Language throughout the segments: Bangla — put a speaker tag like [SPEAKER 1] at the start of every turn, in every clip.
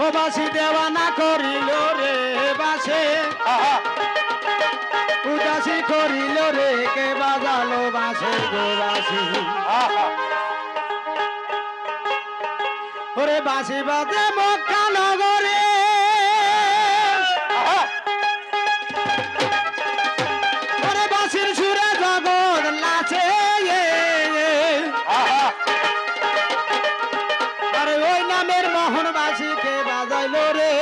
[SPEAKER 1] ও বাসি দেওয়ানা করিল রে বাসে উদাসী করিল রে কে বাজালো বাসে গো বাসি ওরে বাসি বাজে মক্কা নগরে ওরে বাসির সুরে জগৎ লাচে আরে ওই নামের মোহন বাসিকে বাজাইলো রে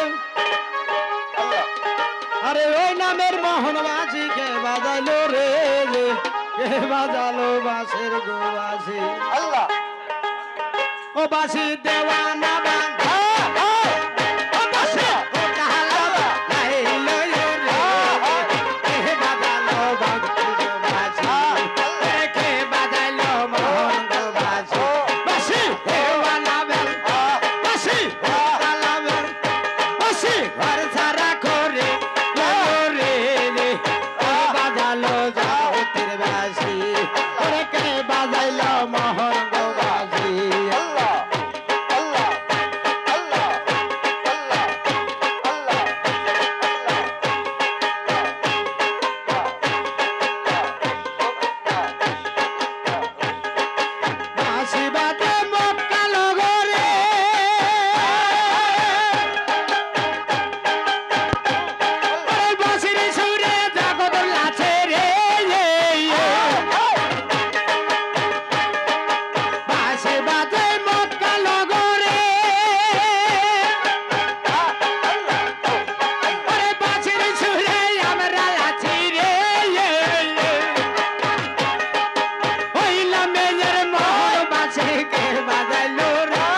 [SPEAKER 1] আরে ওই নামের মোহন বাসিকে বাজাইলো রে কে বাজালো বাসের গো বাসি
[SPEAKER 2] আল্লাহ
[SPEAKER 1] ও বাসি দেওয়ানা বান্ধা ও বাসি ও কাহালা লাইলো রে কে বাজালো বাসি কে বাজাইলো মোহন গো বাসি বাসি দেওয়ানা বেল বাসি কালা বেল বাসি ঘর সারা করে রে কে বাজালো জগতের বাসি ওরে কে বাজাইলো মোহন গো বাসি বাসিবাদে মক্কা নগরে ওই বাসির সুরে জগৎ লাচে রে বাসিবাদে মক্কা নগরে ওরে বাসির সুরে আমরা লাচি রে ওইলা মেয়ের মোহন বাসিকে বাজাইলো রে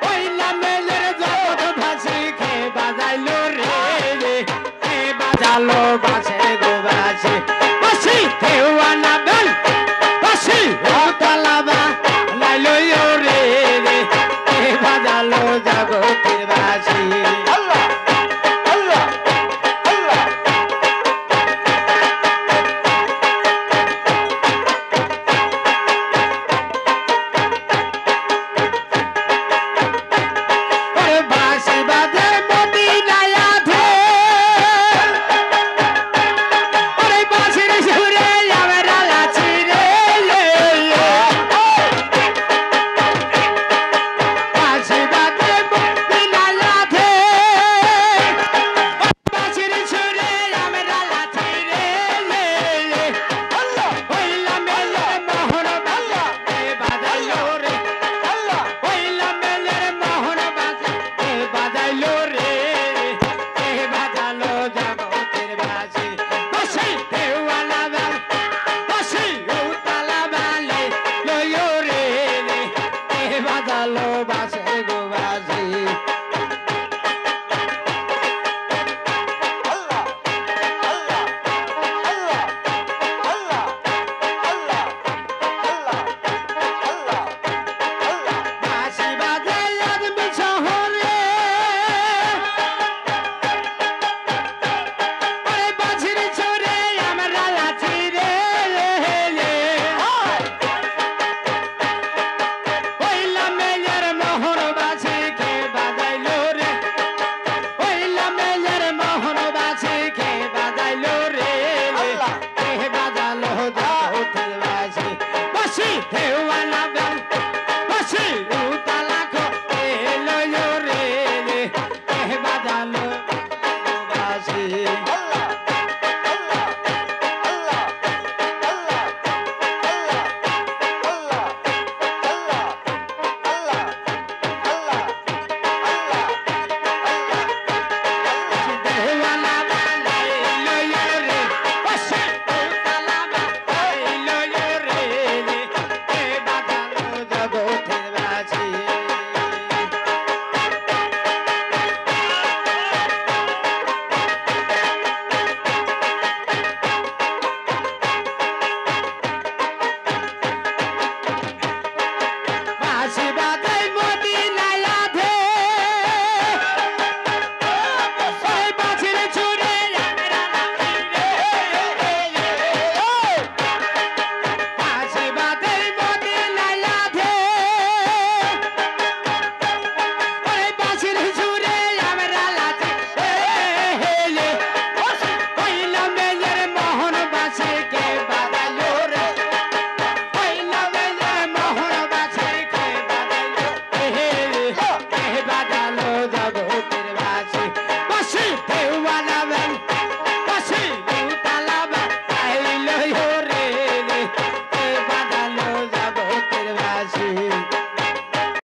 [SPEAKER 1] ওইলা মেয়ের জগৎ বাসিকে বাজাইলো রে কে বাজালো বাসে গো বাসি বাসি দেওয়ানা বেল বাসি ও তালাবা লাইলো রে কে বাজালো জগতের বাসি